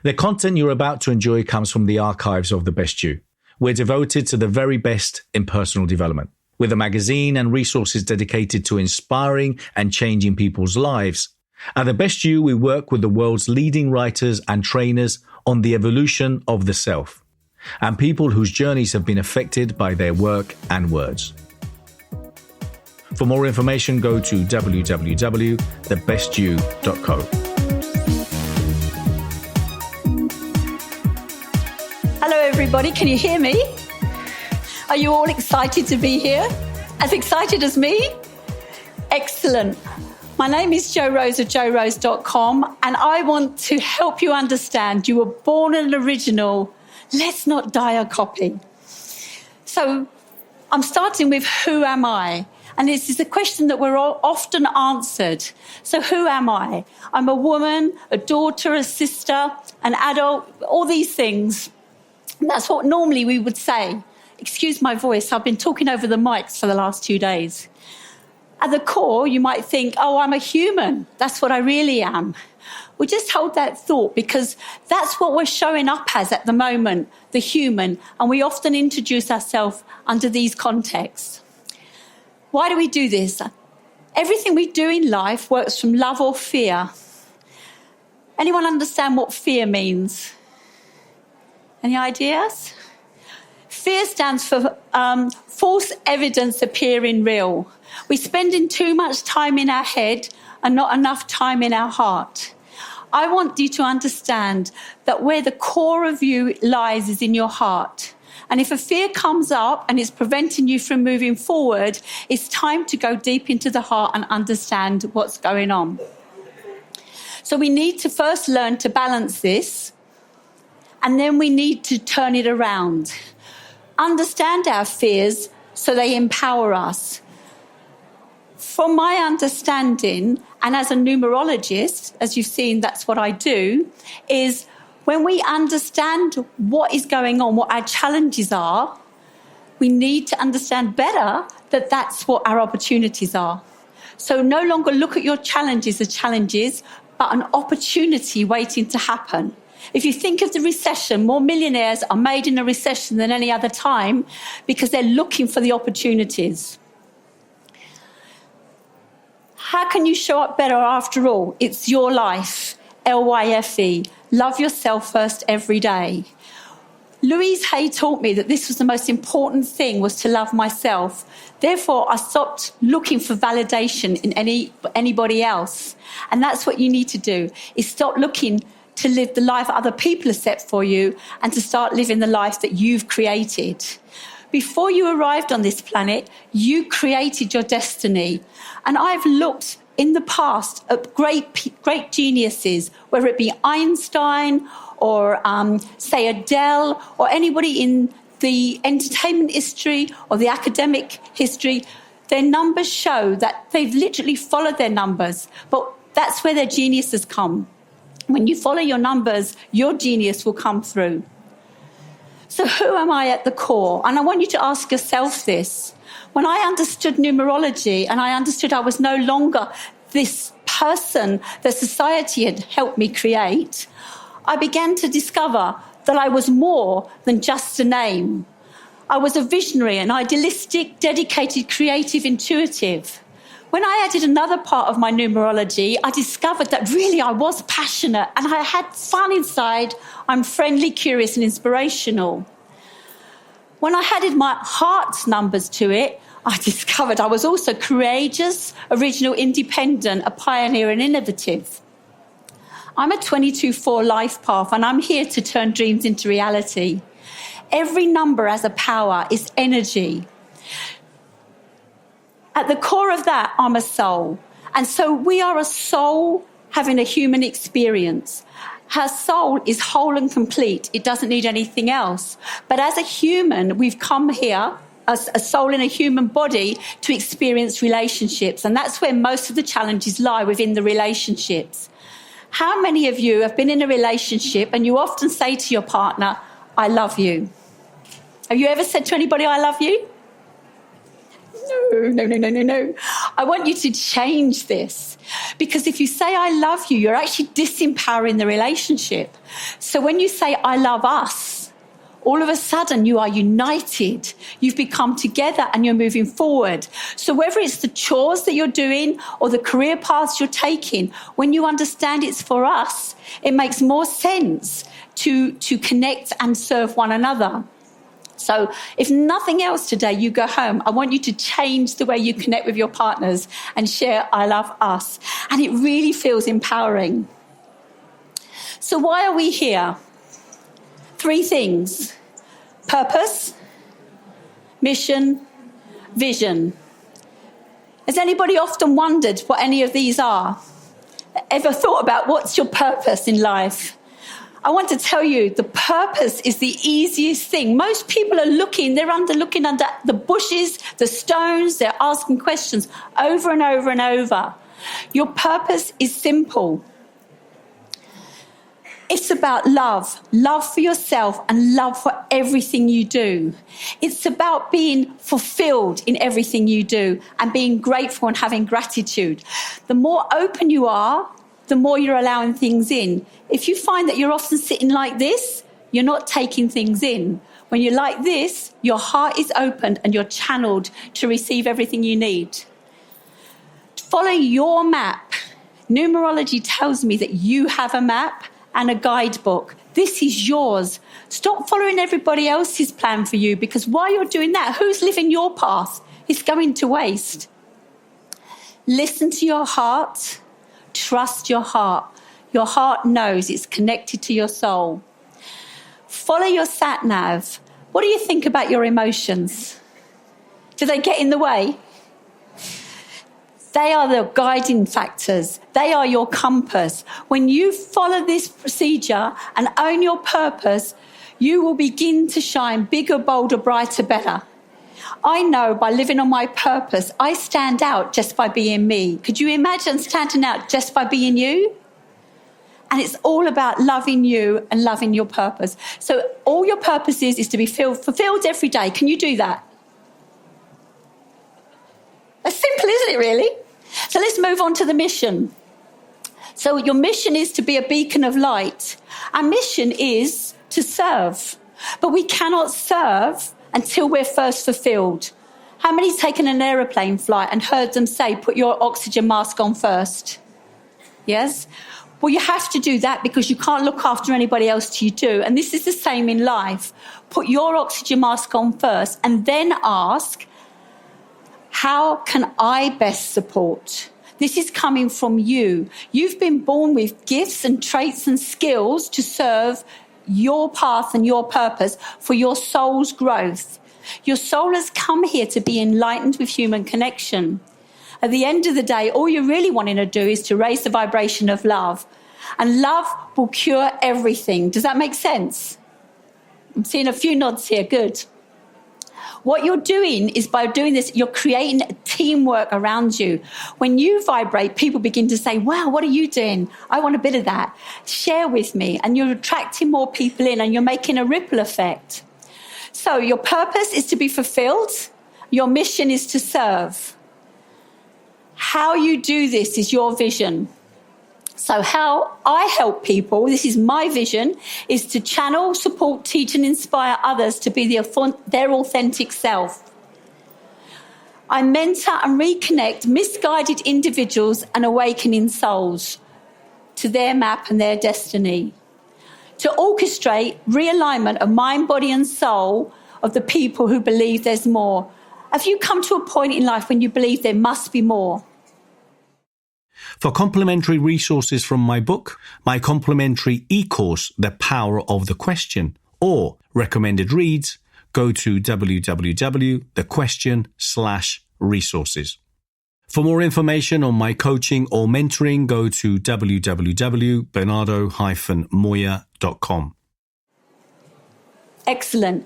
The content you're about to enjoy comes from the archives of The Best You. We're devoted to the very best in personal development. With a magazine and resources dedicated to inspiring and changing people's lives, at The Best You, we work with the world's leading writers and trainers on the evolution of the self, and people whose journeys have been affected by their work and words. For more information, go to www.thebestyou.co. Hello everybody, can you hear me? Are you all excited to be here? As excited as me? Excellent. My name is Jo Rose of jorose.com, and I want to help you understand you were born an original. Let's not die a copy. So I'm starting with who am I? And this is a question that we're all often answered. So who am I? I'm a woman, a daughter, a sister, an adult, all these things. And that's what normally we would say. Excuse my voice, I've been talking over the mics for the last 2 days. At the core, you might think, oh, I'm a human. That's what I really am. We just hold that thought because that's what we're showing up as at the moment, the human. And we often introduce ourselves under these contexts. Why do we do this? Everything we do in life works from love or fear. Anyone understand what fear means? Any ideas? Fear stands for false evidence appearing real. We're spending too much time in our head and not enough time in our heart. I want you to understand that where the core of you lies is in your heart. And if a fear comes up and it's preventing you from moving forward, it's time to go deep into the heart and understand what's going on. So we need to first learn to balance this, and then we need to turn it around. Understand our fears so they empower us. From my understanding, and as a numerologist, as you've seen, that's what I do, is when we understand what is going on, what our challenges are, we need to understand better that that's what our opportunities are. So no longer look at your challenges as challenges, but an opportunity waiting to happen. If you think of the recession, more millionaires are made in a recession than any other time because they're looking for the opportunities. How can you show up better after all? It's your life. LYFE. Love yourself first every day. Louise Hay taught me that this was the most important thing, was to love myself. Therefore, I stopped looking for validation in anybody else. And that's what you need to do, is stop looking to live the life other people have set for you and to start living the life that you've created. Before you arrived on this planet, you created your destiny. And I've looked in the past at great geniuses, whether it be Einstein or, say, Adele, or anybody in the entertainment history or the academic history. Their numbers show that they've literally followed their numbers, but that's where their genius has come. When you follow your numbers, your genius will come through. So who am I at the core? And I want you to ask yourself this. When I understood numerology and I understood I was no longer this person that society had helped me create, I began to discover that I was more than just a name. I was a visionary, an idealistic, dedicated, creative, intuitive. When I added another part of my numerology, I discovered that really I was passionate and I had fun inside. I'm friendly, curious, and inspirational. When I added my heart's numbers to it, I discovered I was also courageous, original, independent, a pioneer, and innovative. I'm a 22/4 life path, and I'm here to turn dreams into reality. Every number has a power, it's energy. At the core of that, I'm a soul. And so we are a soul having a human experience. Her soul is whole and complete. It doesn't need anything else. But as a human, we've come here, as a soul in a human body, to experience relationships. And that's where most of the challenges lie, within the relationships. How many of you have been in a relationship and you often say to your partner, I love you? Have you ever said to anybody, I love you? No. I want you to change this, because if you say I love you, you're actually disempowering the relationship. So when you say I love us, all of a sudden you are united. You've become together and you're moving forward. So whether it's the chores that you're doing or the career paths you're taking, when you understand it's for us, it makes more sense to connect and serve one another. So if nothing else today, you go home, I want you to change the way you connect with your partners and share I love us. And it really feels empowering. So why are we here? 3 things: purpose, mission, vision. Has anybody often wondered what any of these are? Ever thought about what's your purpose in life? I want to tell you, the purpose is the easiest thing. Most people are looking under the bushes, the stones, they're asking questions over and over and over. Your purpose is simple. It's about love for yourself and love for everything you do. It's about being fulfilled in everything you do and being grateful and having gratitude. The more open you are, the more you're allowing things in. If you find that you're often sitting like this, you're not taking things in. When you're like this, your heart is opened and you're channeled to receive everything you need. Follow your map. Numerology tells me that you have a map and a guidebook. This is yours. Stop following everybody else's plan for you, because while you're doing that, who's living your path? It's going to waste. Listen to your heart. Trust your heart. Your heart knows, it's connected to your soul. Follow your sat nav. What do you think about your emotions? Do they get in the way? They are the guiding factors. They are your compass. When you follow this procedure and own your purpose, you will begin to shine bigger, bolder, brighter, better. I know by living on my purpose, I stand out just by being me. Could you imagine standing out just by being you? And it's all about loving you and loving your purpose. So all your purpose is to be fulfilled every day. Can you do that? That's simple, isn't it, really? So let's move on to the mission. So your mission is to be a beacon of light. Our mission is to serve. But we cannot serve until we're first fulfilled. How many's taken an aeroplane flight and heard them say, put your oxygen mask on first? Yes? Well, you have to do that because you can't look after anybody else till you do. And this is the same in life. Put your oxygen mask on first and then ask, how can I best support? This is coming from you. You've been born with gifts and traits and skills to serve your path and your purpose for your soul's growth. Your soul has come here to be enlightened with human connection. At the end of the day, all you're really wanting to do is to raise the vibration of love. And love will cure everything. Does that make sense? I'm seeing a few nods here. Good. What you're doing is, by doing this, you're creating a teamwork around you. When you vibrate, people begin to say, wow, what are you doing? I want a bit of that. Share with me. And you're attracting more people in and you're making a ripple effect. So your purpose is to be fulfilled. Your mission is to serve. How you do this is your vision. So how I help people, this is my vision, is to channel, support, teach and inspire others to be their authentic self. I mentor and reconnect misguided individuals and awakening souls to their map and their destiny. To orchestrate realignment of mind, body and soul of the people who believe there's more. Have you come to a point in life when you believe there must be more? For complementary resources from my book, my complimentary e-course, The Power of the Question, or recommended reads, go to www.thequestion.com/resources. For more information on my coaching or mentoring, go to www.bernardo-moya.com. Excellent.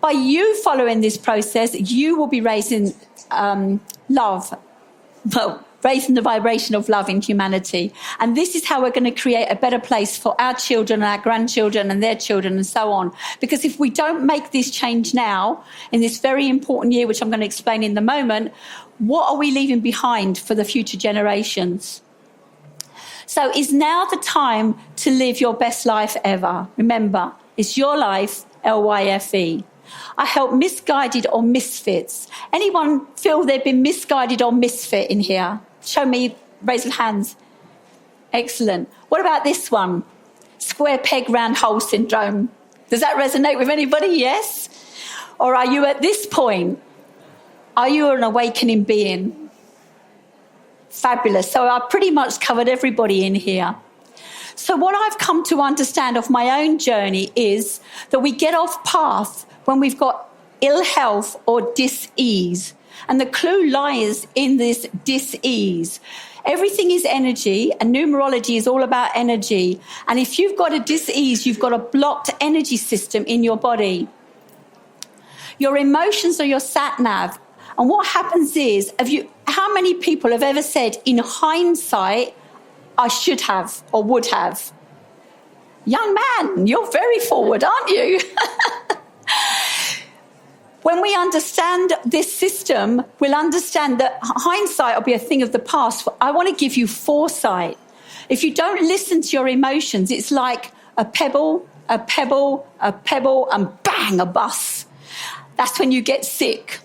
By you following this process, you will be raising love. Well, raising the vibration of love in humanity. And this is how we're going to create a better place for our children and our grandchildren and their children and so on. Because if we don't make this change now, in this very important year, which I'm going to explain in a moment, what are we leaving behind for the future generations? So is now the time to live your best life ever. Remember, it's your life, LYFE. I help misguided or misfits. Anyone feel they've been misguided or misfit in here? Show me, raise your hands. Excellent. What about this one? Square peg, round hole syndrome. Does that resonate with anybody? Yes? Or are you at this point? Are you an awakening being? Fabulous. So I've pretty much covered everybody in here. So what I've come to understand of my own journey is that we get off path when we've got ill health or dis-ease. And the clue lies in this dis-ease. Everything is energy, and numerology is all about energy. And if you've got a dis-ease, you've got a blocked energy system in your body. Your emotions are your sat nav. And what happens is, how many people have ever said, in hindsight, I should have or would have? Young man, you're very forward, aren't you? When we understand this system, we'll understand that hindsight will be a thing of the past. I want to give you foresight. If you don't listen to your emotions, it's like a pebble, a pebble, a pebble, and bang, a bus. That's when you get sick.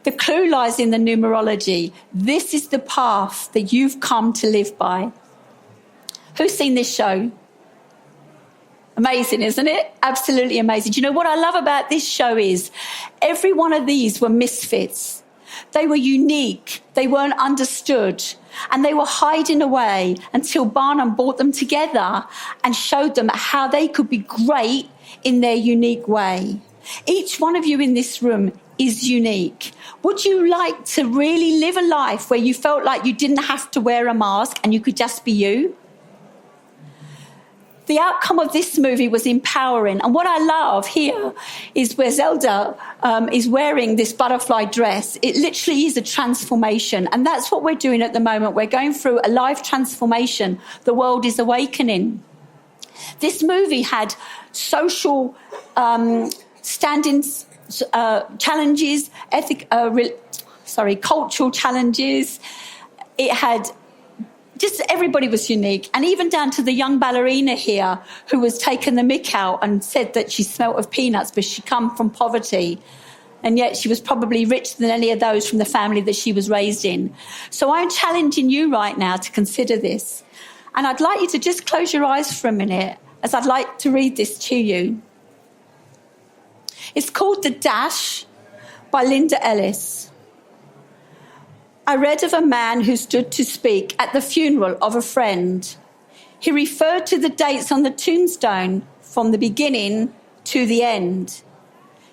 The clue lies in the numerology. This is the path that you've come to live by. Who's seen this show? Amazing, isn't it? Absolutely amazing. Do you know what I love about this show is every one of these were misfits. They were unique. They weren't understood. And they were hiding away until Barnum brought them together and showed them how they could be great in their unique way. Each one of you in this room is unique. Would you like to really live a life where you felt like you didn't have to wear a mask and you could just be you? The outcome of this movie was empowering. And what I love here is where Zelda is wearing this butterfly dress. It literally is a transformation. And that's what we're doing at the moment. We're going through a life transformation. The world is awakening. This movie had social standings, challenges, cultural challenges. It had just everybody was unique, and even down to the young ballerina here who was taking the mick out and said that she smelt of peanuts because she come from poverty, and yet she was probably richer than any of those from the family that she was raised in. So I'm challenging you right now to consider this, and I'd like you to just close your eyes for a minute as I'd like to read this to you. It's called The Dash by Linda Ellis. I read of a man who stood to speak at the funeral of a friend. He referred to the dates on the tombstone from the beginning to the end.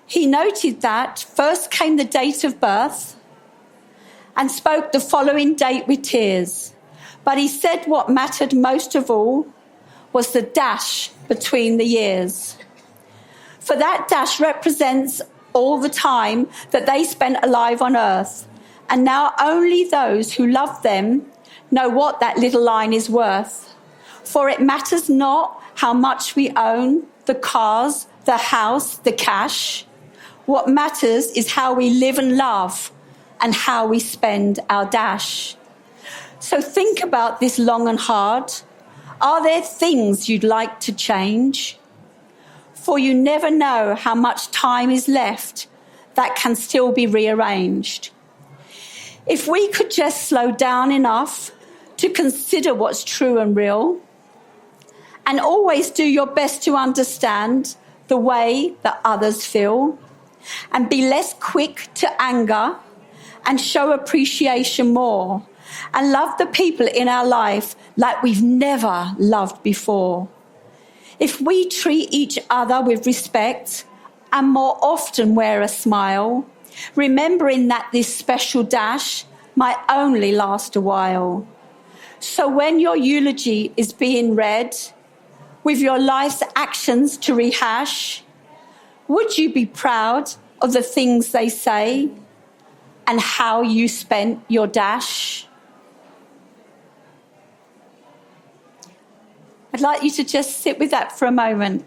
He noted that first came the date of birth and spoke the following date with tears. But he said what mattered most of all was the dash between the years. For that dash represents all the time that they spent alive on earth. And now only those who love them know what that little line is worth. For it matters not how much we own, the cars, the house, the cash. What matters is how we live and love and how we spend our dash. So think about this long and hard. Are there things you'd like to change? For you never know how much time is left that can still be rearranged. If we could just slow down enough to consider what's true and real, and always do your best to understand the way that others feel, and be less quick to anger and show appreciation more, and love the people in our life like we've never loved before. If we treat each other with respect and more often wear a smile, remembering that this special dash might only last a while. So when your eulogy is being read, with your life's actions to rehash, would you be proud of the things they say and how you spent your dash? I'd like you to just sit with that for a moment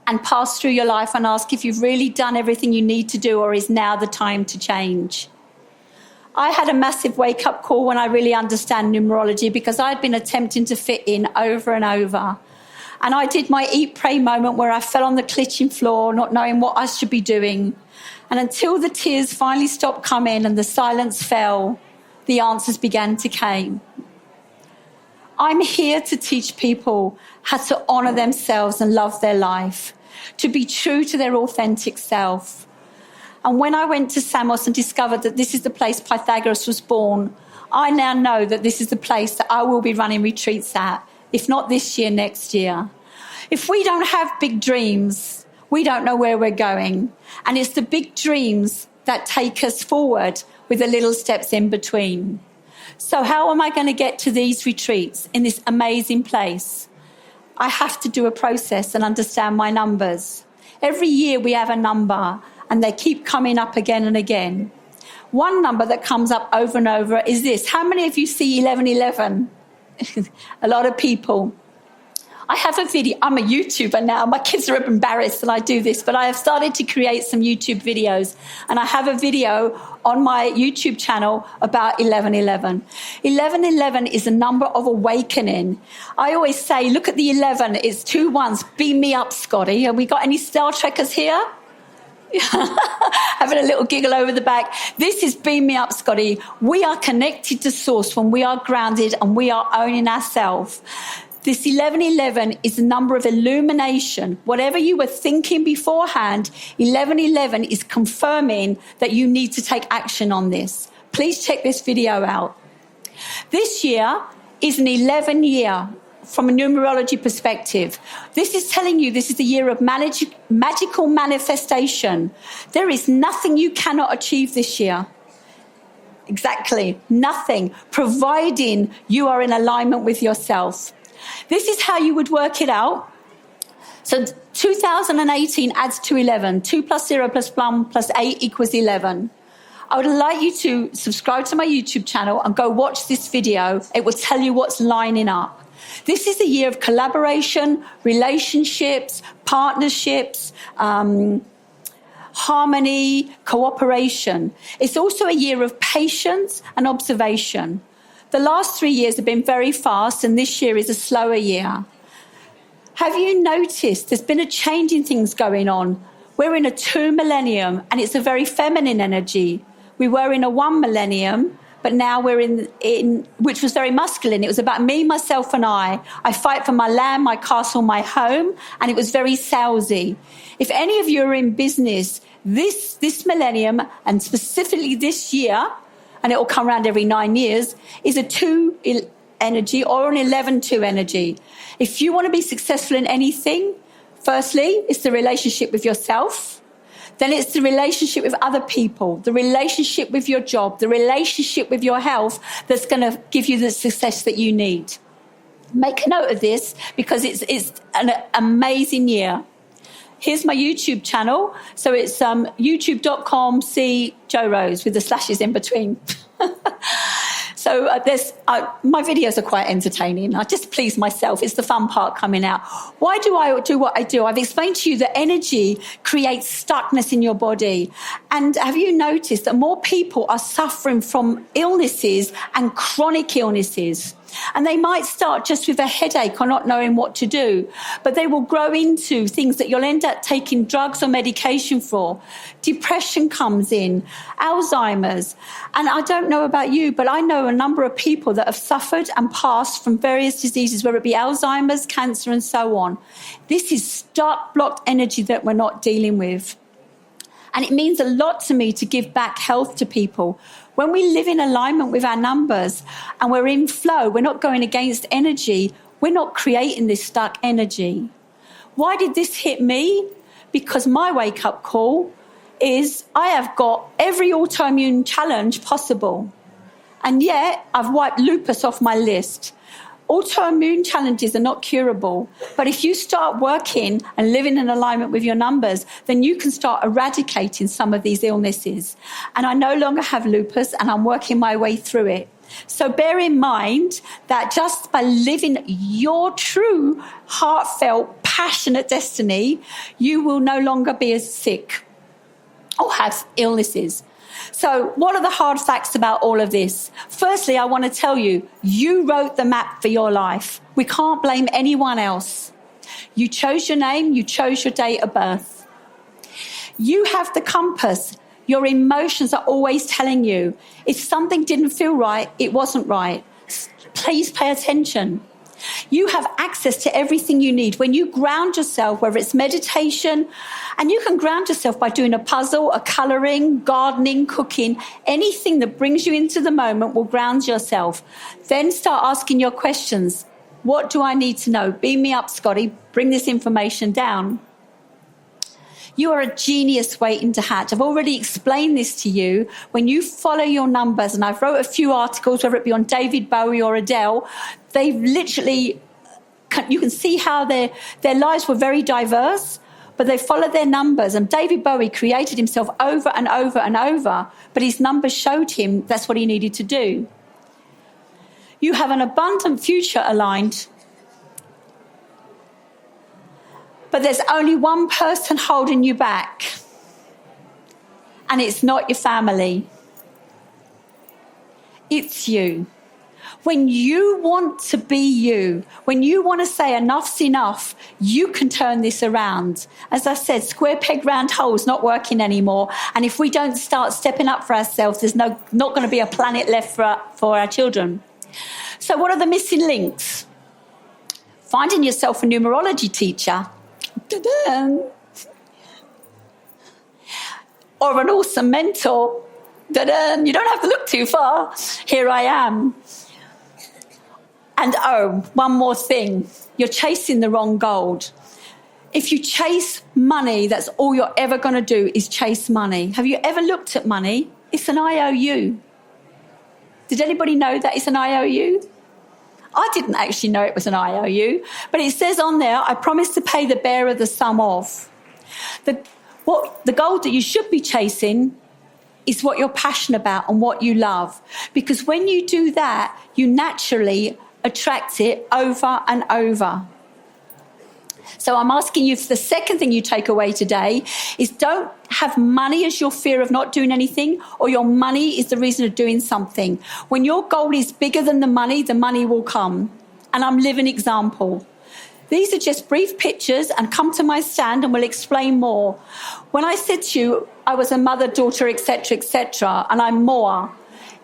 and pass through your life and ask if you've really done everything you need to do, or is now the time to change. I had a massive wake-up call when I really understand numerology, because I'd been attempting to fit in over and over. And I did my eat, pray moment where I fell on the kitchen floor, not knowing what I should be doing. And until the tears finally stopped coming and the silence fell, the answers began to come. I'm here to teach people how to honour themselves and love their life, to be true to their authentic self. And when I went to Samos and discovered that this is the place Pythagoras was born, I now know that this is the place that I will be running retreats at, if not this year, next year. If we don't have big dreams, we don't know where we're going. And it's the big dreams that take us forward with the little steps in between. So how am I going to get to these retreats in this amazing place? I have to do a process and understand my numbers. Every year we have a number, and they keep coming up again and again. One number that comes up over and over is this. How many of you see 1111? A lot of people. I have a video. I'm a YouTuber now. My kids are embarrassed that I do this, but I have started to create some YouTube videos. And I have a video on my YouTube channel about 1111. 1111 is a number of awakening. I always say, look at the 11. It's 2 1s. Beam me up, Scotty. Have we got any Star Trekkers here? Having a little giggle over the back. This is Beam Me Up, Scotty. We are connected to Source when we are grounded and we are owning ourselves. This 1111 is a number of illumination. Whatever you were thinking beforehand, 1111 is confirming that you need to take action on this. Please check this video out. This year is an 11 year from a numerology perspective. This is telling you this is the year of magical manifestation. There is nothing you cannot achieve this year. Exactly, nothing, providing you are in alignment with yourself. This is how you would work it out. So 2018 adds to 11. 2 plus 0 plus 1 plus 8 equals 11. I would like you to subscribe to my YouTube channel and go watch this video. It will tell you what's lining up. This is a year of collaboration, relationships, partnerships, harmony, cooperation. It's also a year of patience and observation. The last 3 years have been very fast, and this year is a slower year. Have you noticed there's been a change in things going on? We're in a 2 millennium, and it's a very feminine energy. We were in a 1 millennium, but now we're in which was very masculine. It was about me, myself, and I. I fight for my land, my castle, my home, and it was very salesy. If any of you are in business, this millennium, and specifically this year, and it will come around every 9 years, is a 2 energy or an 11-2 energy. If you want to be successful in anything, firstly, it's the relationship with yourself. Then it's the relationship with other people, the relationship with your job, the relationship with your health that's going to give you the success that you need. Make a note of this, because it's an amazing year. Here's my YouTube channel. So it's youtube.com/Joe Rose with the slashes in between. So my videos are quite entertaining. I just please myself. It's the fun part coming out. Why do I do what I do? I've explained to you that energy creates stuckness in your body. And have you noticed that more people are suffering from illnesses and chronic illnesses? And they might start just with a headache or not knowing what to do, but they will grow into things that you'll end up taking drugs or medication for. Depression comes in, Alzheimer's. And I don't know about you, but I know a number of people that have suffered and passed from various diseases, whether it be Alzheimer's, cancer, and so on. This is stuck, blocked energy that we're not dealing with. And it means a lot to me to give back health to people. When we live in alignment with our numbers and we're in flow, we're not going against energy, we're not creating this stuck energy. Why did this hit me? Because my wake-up call is I have got every autoimmune challenge possible. And yet I've wiped lupus off my list. Autoimmune challenges are not curable, but if you start working and living in alignment with your numbers, then you can start eradicating some of these illnesses. And I no longer have lupus, and I'm working my way through it. So bear in mind that just by living your true, heartfelt, passionate destiny, you will no longer be as sick or have illnesses. So what are the hard facts about all of this? Firstly, I want to tell you, you wrote the map for your life. We can't blame anyone else. You chose your name, you chose your date of birth. You have the compass. Your emotions are always telling you if something didn't feel right, it wasn't right. Please pay attention. You have access to everything you need. When you ground yourself, whether it's meditation, and you can ground yourself by doing a puzzle, a colouring, gardening, cooking, anything that brings you into the moment will ground yourself. Then start asking your questions. What do I need to know? Beam me up, Scotty. Bring this information down. You are a genius waiting to hatch. I've already explained this to you. When you follow your numbers, and I've wrote a few articles, whether it be on David Bowie or Adele, they've literally, you can see how their lives were very diverse, but they followed their numbers. And David Bowie created himself over and over and over, but his numbers showed him that's what he needed to do. You have an abundant future aligned. But there's only one person holding you back, and it's not your family. It's you. When you want to be you, when you want to say enough's enough, you can turn this around. As I said, square peg round hole's not working anymore. And if we don't start stepping up for ourselves, there's not going to be a planet left for our children. So what are the missing links? Finding yourself a numerology teacher. Da-da. Or an awesome mentor. Da-da. You don't have to look too far. Here I am. And one more thing. You're chasing the wrong gold. If you chase money, that's all you're ever going to do is chase money. Have you ever looked at money? It's an IOU. Did anybody know that it's an IOU? I didn't actually know it was an IOU, but it says on there, I promise to pay the bearer the sum of. The gold that you should be chasing is what you're passionate about and what you love. Because when you do that, you naturally attract it over and over. So I'm asking you, for the second thing you take away today is don't have money as your fear of not doing anything, or your money is the reason of doing something. When your goal is bigger than the money will come. And I'm living example. These are just brief pictures, and come to my stand and we'll explain more. When I said to you, I was a mother, daughter, etc., and I'm more.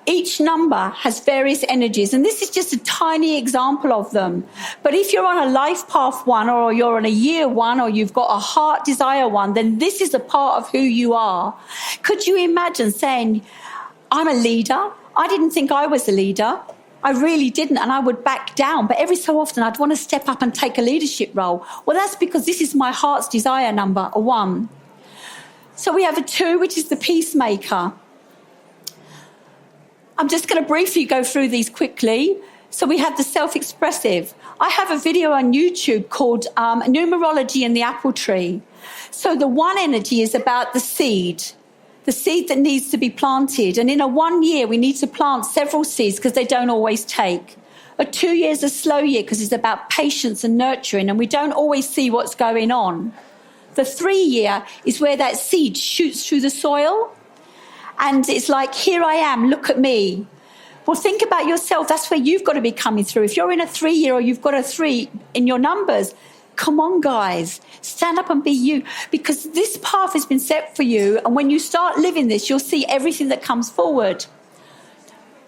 Each number has various energies, and this is just a tiny example of them. But if you're on a life path 1, or you're on a year 1, or you've got a heart desire 1, then this is a part of who you are. Could you imagine saying, I'm a leader? I didn't think I was a leader. I really didn't, and I would back down. But every so often I'd want to step up and take a leadership role. Well, that's because this is my heart's desire number, a 1. So we have a 2, which is the peacemaker. I'm just going to briefly go through these quickly. So we have the self-expressive. I have a video on YouTube called Numerology and the Apple Tree. So the 1 energy is about the seed that needs to be planted. And in a 1 year, we need to plant several seeds because they don't always take. A 2 year is a slow year because it's about patience and nurturing, and we don't always see what's going on. The 3 year is where that seed shoots through the soil. And it's like, here I am, look at me. Well, think about yourself. That's where you've got to be coming through. If you're in a 3 year or you've got a 3 in your numbers, come on, guys, stand up and be you. Because this path has been set for you. And when you start living this, you'll see everything that comes forward.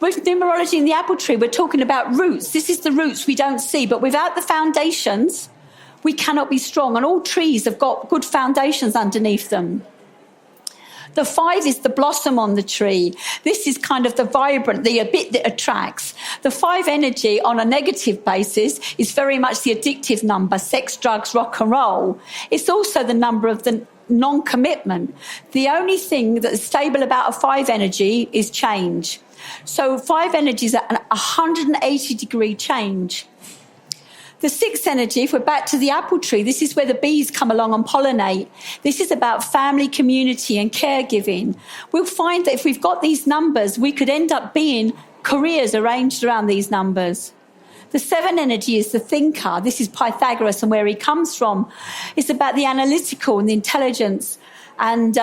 With numerology in the apple tree, we're talking about roots. This is the roots we don't see. But without the foundations, we cannot be strong. And all trees have got good foundations underneath them. The 5 is the blossom on the tree. This is kind of the vibrant, the bit that attracts. The 5 energy on a negative basis is very much the addictive number, sex, drugs, rock and roll. It's also the number of the non-commitment. The only thing that's stable about a 5 energy is change. So 5 energy is a 180-degree change. The 6 energy, if we're back to the apple tree, this is where the bees come along and pollinate. This is about family, community and caregiving. We'll find that if we've got these numbers, we could end up being careers arranged around these numbers. The 7 energy is the thinker. This is Pythagoras and where he comes from. It's about the analytical and the intelligence and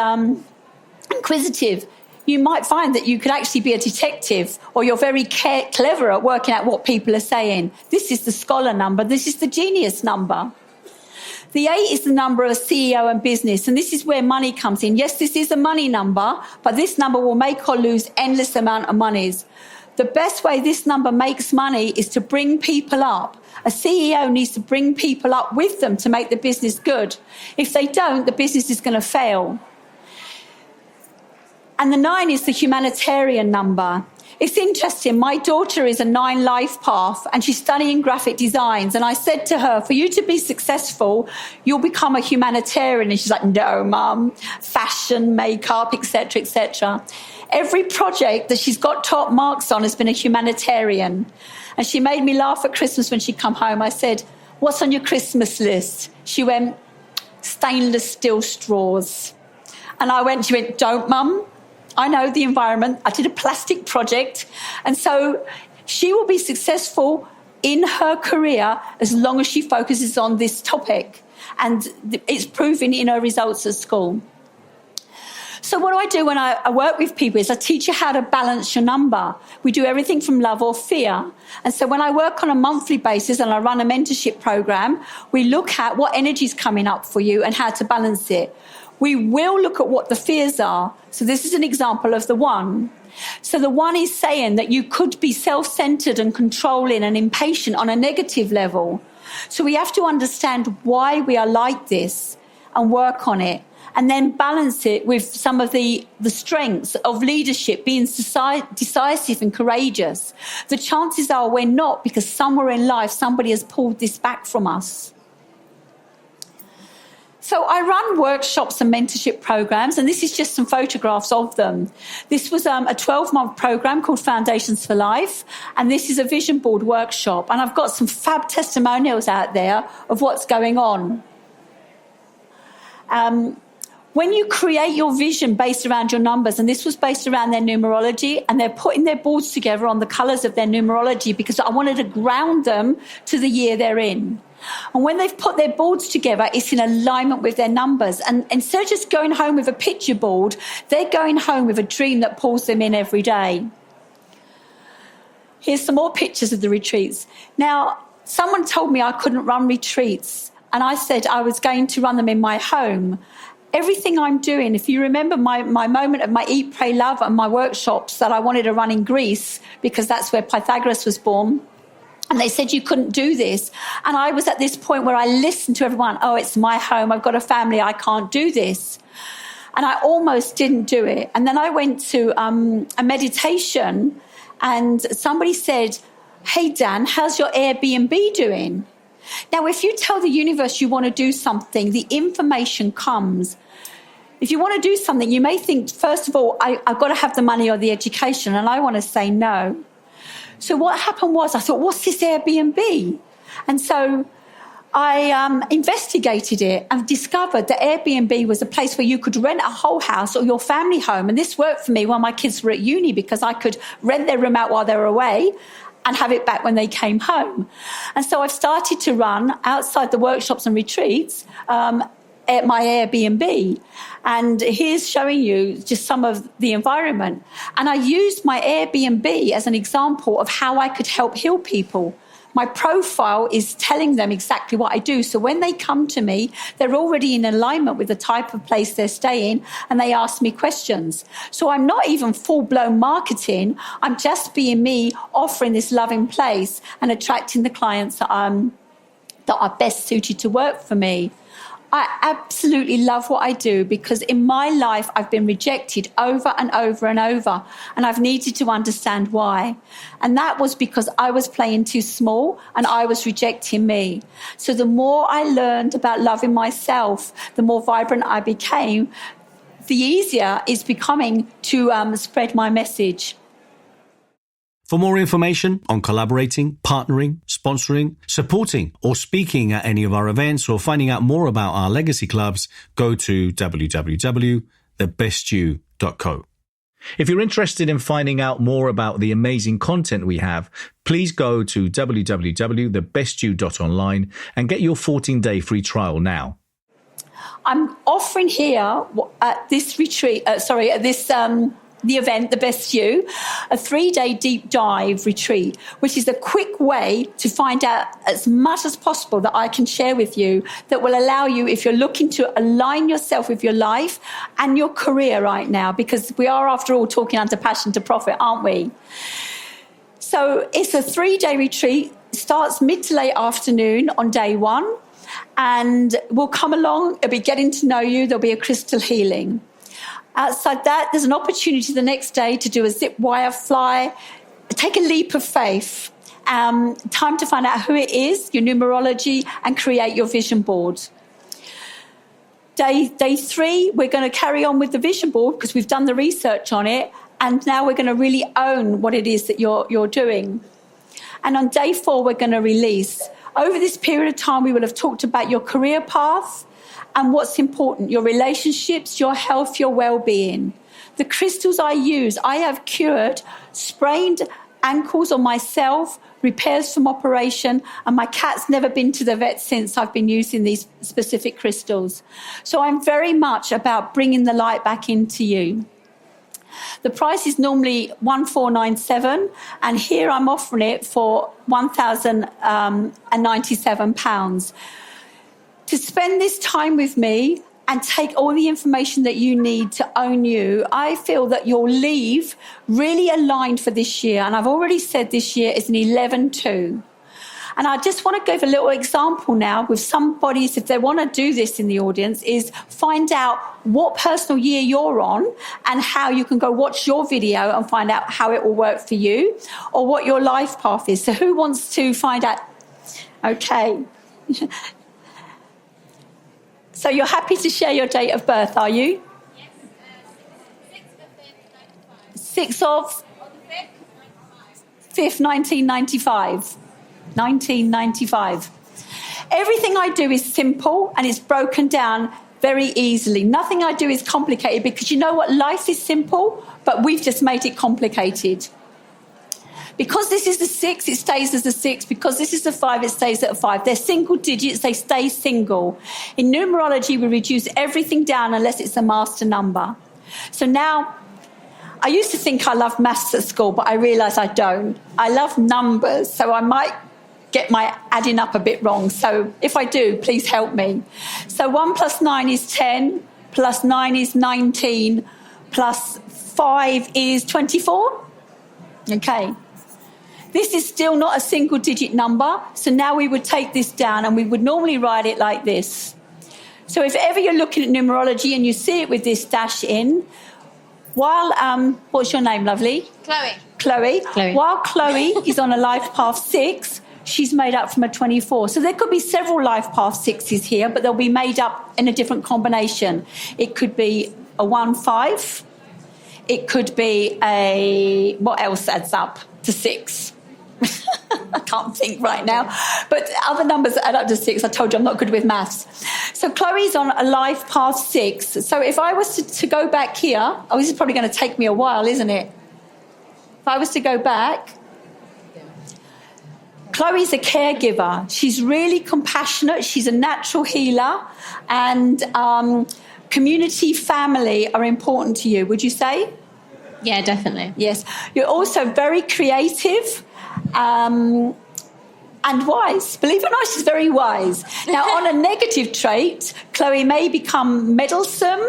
inquisitive. You might find that you could actually be a detective, or you're very clever at working out what people are saying. This is the scholar number. This is the genius number. The 8 is the number of a CEO and business, and this is where money comes in. Yes, this is a money number, but this number will make or lose endless amount of monies. The best way this number makes money is to bring people up. A CEO needs to bring people up with them to make the business good. If they don't, the business is going to fail. And the 9 is the humanitarian number. It's interesting. My daughter is a 9 life path and she's studying graphic designs. And I said to her, for you to be successful, you'll become a humanitarian. And she's like, no, Mum, fashion, makeup, etc., etc. Every project that she's got top marks on has been a humanitarian. And she made me laugh at Christmas when she come home. I said, what's on your Christmas list? She went, stainless steel straws. And she went, don't, Mum. I know the environment. I did a plastic project. And so she will be successful in her career as long as she focuses on this topic. And it's proven in her results at school. So what do I do when I work with people is I teach you how to balance your number. We do everything from love or fear. And so when I work on a monthly basis and I run a mentorship program, we look at what energy is coming up for you and how to balance it. We will look at what the fears are. So this is an example of the 1. So the 1 is saying that you could be self-centered and controlling and impatient on a negative level. So we have to understand why we are like this and work on it, and then balance it with some of the strengths of leadership, being decisive and courageous. The chances are we're not, because somewhere in life somebody has pulled this back from us. So I run workshops and mentorship programs, and this is just some photographs of them. This was a 12-month program called Foundations for Life, and this is a vision board workshop. And I've got some fab testimonials out there of what's going on. When you create your vision based around your numbers, and this was based around their numerology, and they're putting their boards together on the colours of their numerology because I wanted to ground them to the year they're in. And when they've put their boards together, it's in alignment with their numbers. And instead of just going home with a picture board, they're going home with a dream that pulls them in every day. Here's some more pictures of the retreats. Now, someone told me I couldn't run retreats, and I said I was going to run them in my home. Everything I'm doing, if you remember my moment of my Eat, Pray, Love and my workshops that I wanted to run in Greece, because that's where Pythagoras was born, and they said you couldn't do this. And I was at this point where I listened to everyone. Oh, it's my home. I've got a family. I can't do this. And I almost didn't do it. And then I went to a meditation, and somebody said, hey, Dan, how's your Airbnb doing? Now, if you tell the universe you want to do something, the information comes. If you want to do something, you may think, first of all, I've got to have the money or the education, and I want to say no. So what happened was I thought, what's this Airbnb? And so I investigated it and discovered that Airbnb was a place where you could rent a whole house or your family home. And this worked for me while my kids were at uni, because I could rent their room out while they were away and have it back when they came home. And so I've started to run outside the workshops and retreats at my Airbnb. And here's showing you just some of the environment. And I used my Airbnb as an example of how I could help heal people. My profile is telling them exactly what I do. So when they come to me, they're already in alignment with the type of place they're staying, and they ask me questions. So I'm not even full-blown marketing. I'm just being me, offering this loving place and attracting the clients that are best suited to work for me. I absolutely love what I do, because in my life I've been rejected over and over and over, and I've needed to understand why. And that was because I was playing too small and I was rejecting me. So the more I learned about loving myself, the more vibrant I became, the easier it's becoming to spread my message. For more information on collaborating, partnering, sponsoring, supporting, or speaking at any of our events, or finding out more about our legacy clubs, go to www.thebestyou.co. If you're interested in finding out more about the amazing content we have, please go to www.thebestyou.online and get your 14-day free trial now. I'm offering here at this retreat, the event, The Best You, a 3-day deep dive retreat, which is a quick way to find out as much as possible that I can share with you that will allow you, if you're looking to align yourself with your life and your career right now, because we are, after all, talking under passion to profit, aren't we? So it's a 3-day retreat. It starts mid to late afternoon on day 1, and we'll come along. It'll be getting to know you. There'll be a crystal healing. Outside that, there's an opportunity the next day to do a zip wire fly, take a leap of faith, time to find out who it is, your numerology, and create your vision board. Day 3, we're going to carry on with the vision board because we've done the research on it, and now we're going to really own what it is that you're doing. And on day 4, we're going to release. Over this period of time, we will have talked about your career path, and what's important, your relationships, your health, your well-being. The crystals I use, I have cured sprained ankles on myself, repairs from operation, and my cat's never been to the vet since I've been using these specific crystals. So I'm very much about bringing the light back into you. The price is normally £1,497, and here I'm offering it for £1,097. To spend this time with me and take all the information that you need to own you, I feel that you'll leave really aligned for this year. And I've already said this year is an 11-2. And I just want to give a little example now with some bodies, if they want to do this in the audience, is find out what personal year you're on and how you can go watch your video and find out how it will work for you or what your life path is. So who wants to find out? Okay. So you're happy to share your date of birth, are you? Yes, 6th of 5th, 1995. 1995. Everything I do is simple and it's broken down very easily. Nothing I do is complicated because you know what? Life is simple, but we've just made it complicated. Because this is the 6, it stays as a 6. Because this is the 5, it stays at a 5. They're single digits, they stay single. In numerology, we reduce everything down unless it's a master number. So now, I used to think I loved maths at school, but I realise I don't. I love numbers, so I might get my adding up a bit wrong. So if I do, please help me. So 1 + 9 is 10, plus 9 is 19, plus 5 is 24. Okay. This is still not a single digit number, so now we would take this down and we would normally write it like this. So if ever you're looking at numerology and you see it with this dash in, while, what's your name, lovely? Chloe. While Chloe is on a life path 6, she's made up from a 24. So there could be several life path 6s here, but they'll be made up in a different combination. It could be a 1-5. It could be a, what else adds up to 6? I can't think right now. But other numbers that add up to 6, I told you I'm not good with maths. So Chloe's on a life path 6. So if I was to go back here, oh, this is probably going to take me a while, isn't it? If I was to go back, Chloe's a caregiver. She's really compassionate. She's a natural healer. And community, family are important to you, would you say? Yeah, definitely. Yes. You're also very creative. And wise. Believe it or not, she's very wise. Now, on a negative trait, Chloe may become meddlesome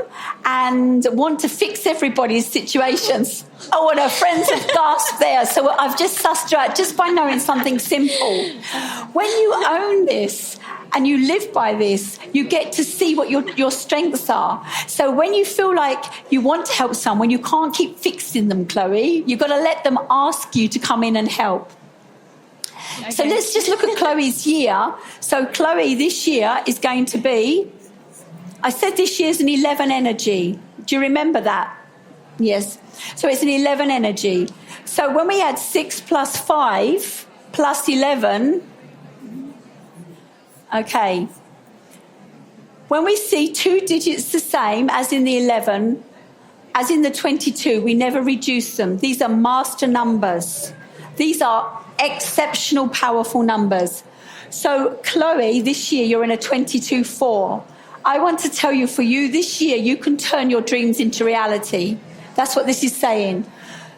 and want to fix everybody's situations. Oh, and her friends have gasped there. So I've just sussed her out just by knowing something simple. When you own this and you live by this, you get to see what your strengths are. So when you feel like you want to help someone, you can't keep fixing them, Chloe. You've got to let them ask you to come in and help. Okay. So let's just look at Chloe's year. So Chloe this year is going to be, I said this year's an 11 energy. Do you remember that? Yes. So it's an 11 energy. So when we add 6 plus 5 plus 11, okay. When we see 2 digits the same as in the 11, as in the 22, we never reduce them. These are master numbers. These are exceptional, powerful numbers. So, Chloe, this year you're in a 22-4. I want to tell you, for you this year, you can turn your dreams into reality. That's what this is saying.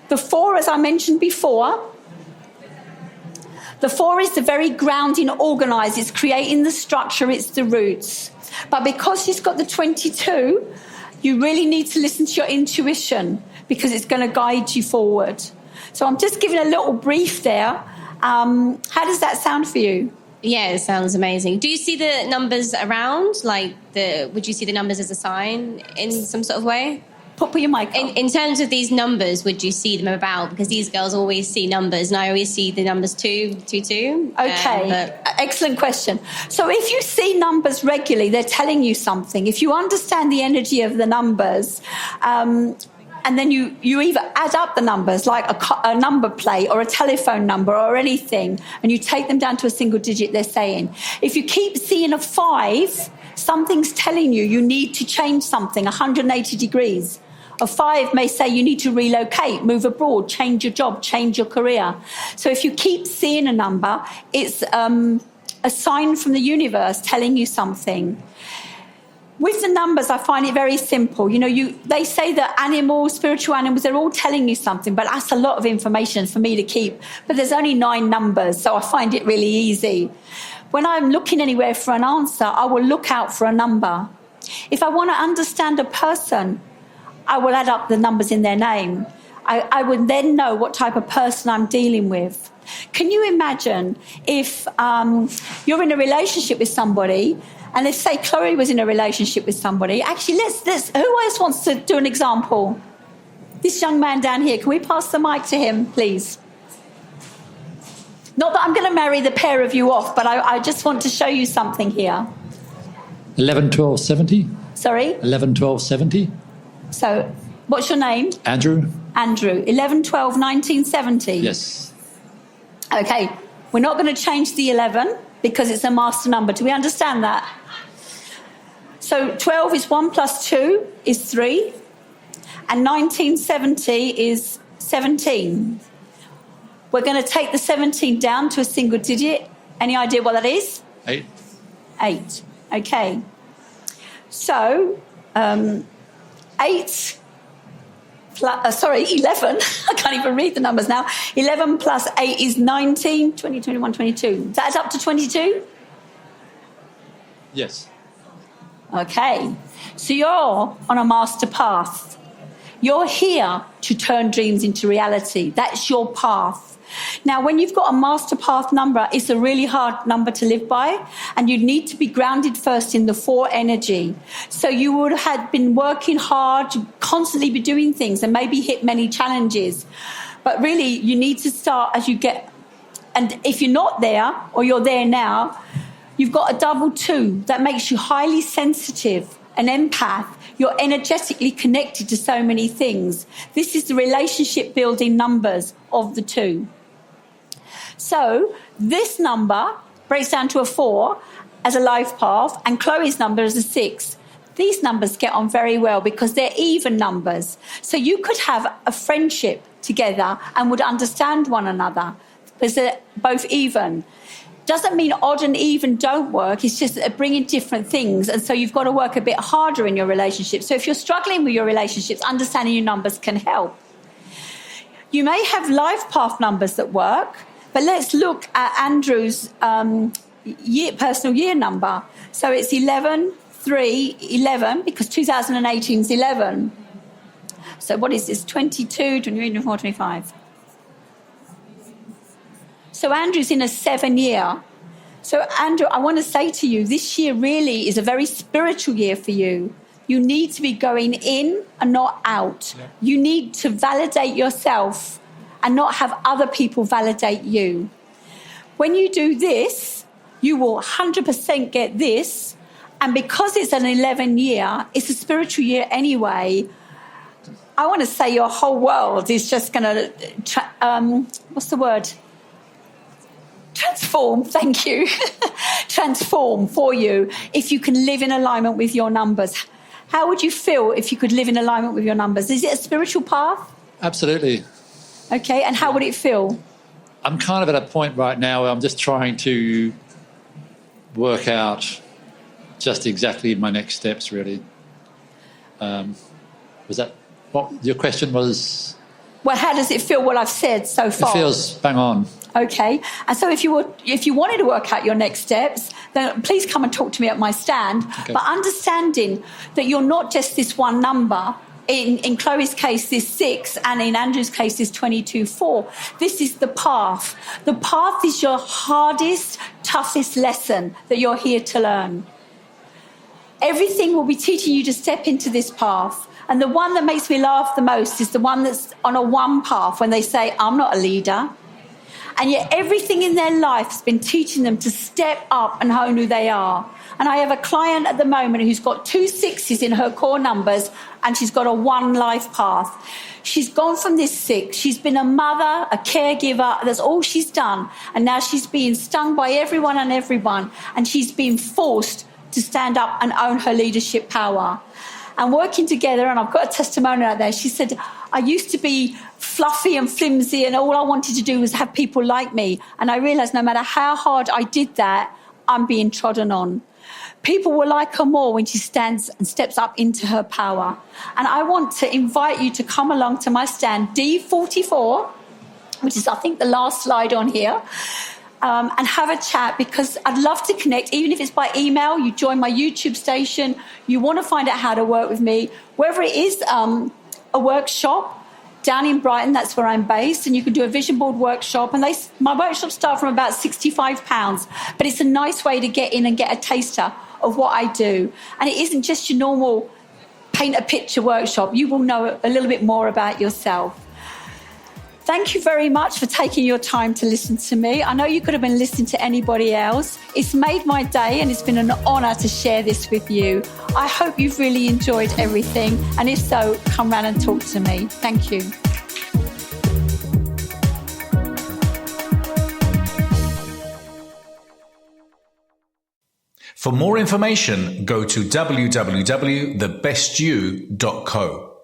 The 4, as I mentioned before, the 4 is the very grounding, organised. It's creating the structure. It's the roots. But because she's got the 22, you really need to listen to your intuition because it's going to guide you forward. So I'm just giving a little brief there. How does that sound for you? Yeah, it sounds amazing. Do you see the numbers around? Would you see the numbers as a sign in some sort of way? Put your mic on. In terms of these numbers, would you see them about? Because these girls always see numbers, and I always see the numbers 2, 2, 2. Okay, excellent question. So if you see numbers regularly, they're telling you something. If you understand the energy of the numbers, and then you either add up the numbers, like a number plate or a telephone number or anything, and you take them down to a single digit, they're saying. If you keep seeing a 5, something's telling you need to change something 180 degrees. A 5 may say you need to relocate, move abroad, change your job, change your career. So if you keep seeing a number, it's a sign from the universe telling you something. With the numbers, I find it very simple. They say that animals, spiritual animals, they're all telling you something, but that's a lot of information for me to keep. But there's only 9 numbers, so I find it really easy. When I'm looking anywhere for an answer, I will look out for a number. If I want to understand a person, I will add up the numbers in their name. I would then know what type of person I'm dealing with. Can you imagine if you're in a relationship with somebody, and let's say Chloe was in a relationship with somebody. Actually, let's who else wants to do an example? This young man down here, can we pass the mic to him, please? Not that I'm going to marry the pair of you off, but I just want to show you something here. 11, 12, 70. Sorry? 11, 12, 70. So, what's your name? Andrew. Andrew. 11, 12, 1970. Yes. Okay. We're not going to change the 11 because it's a master number. Do we understand that? So 12 is 1 plus 2 is 3. And 1970 is 17. We're going to take the 17 down to a single digit. Any idea what that is? 8. 8. Okay. So 8 plus, 11. I can't even read the numbers now. 11 plus 8 is 19, 20, 21, 22. Does that add up to 22? Yes. Okay. So you're on a master path. You're here to turn dreams into reality. That's your path. Now, when you've got a master path number, it's a really hard number to live by, and you need to be grounded first in the 4 energy. So you would have been working hard, constantly be doing things, and maybe hit many challenges. But really, you need to start as you get, and if you're not there, or you're there now, you've got a double 2 that makes you highly sensitive, an empath. You're energetically connected to so many things. This is the relationship building numbers of the 2. So this number breaks down to a 4 as a life path, and Chloe's number is a 6. These numbers get on very well because they're even numbers. So you could have a friendship together and would understand one another because they're both even. Doesn't mean odd and even don't work. It's just that they're bringing different things. And so you've got to work a bit harder in your relationship. So if you're struggling with your relationships, understanding your numbers can help. You may have life path numbers that work, but let's look at Andrew's personal year number. So it's 11, 3, 11, because 2018 is 11. So what is this? 22, 23, 24, 25. So Andrew's in a 7 year. So Andrew, I want to say to you, this year really is a very spiritual year for you. You need to be going in and not out. Yeah. You need to validate yourself and not have other people validate you. When you do this, you will 100% get this. And because it's an 11 year, it's a spiritual year anyway. I want to say your whole world is just going to, what's the word? Transform, thank you. Transform for you if you can live in alignment with your numbers. How would you feel if you could live in alignment with your numbers? Is it a spiritual path? Absolutely. Okay, and how would it feel? I'm kind of at a point right now where I'm just trying to work out just exactly my next steps, really. Was that what your question was? Well, how does it feel what I've said so far? It feels bang on. Okay, and so if you wanted to work out your next steps, then please come and talk to me at my stand. Okay. But understanding that you're not just this one number. In Chloe's case, this 6, and in Andrew's case, this 22-4. This is the path. The path is your hardest, toughest lesson that you're here to learn. Everything will be teaching you to step into this path. And the one that makes me laugh the most is the one that's on a 1 path when they say, I'm not a leader. And yet everything in their life has been teaching them to step up and own who they are. And I have a client at the moment who's got 2 6s in her core numbers, and she's got a 1 life path. She's gone from this 6. She's been a mother, a caregiver. That's all she's done. And now she's being stung by everyone, and she's been forced to stand up and own her leadership power. And working together, and I've got a testimonial out there, she said, I used to be fluffy and flimsy, and all I wanted to do was have people like me. And I realised no matter how hard I did that, I'm being trodden on. People will like her more when she stands and steps up into her power. And I want to invite you to come along to my stand, D44, which is, I think, the last slide on here, and have a chat, because I'd love to connect, even if it's by email. You join my YouTube station, you want to find out how to work with me, whether it is a workshop down in Brighton, that's where I'm based, and you can do a vision board workshop, and my workshops start from about £65, but it's a nice way to get in and get a taster of what I do. And it isn't just your normal paint a picture workshop. You will know a little bit more about yourself. Thank you very much for taking your time to listen to me. I know you could have been listening to anybody else. It's made my day, and it's been an honour to share this with you. I hope you've really enjoyed everything, and if so, come round and talk to me. Thank you. For more information, go to www.thebestyou.co.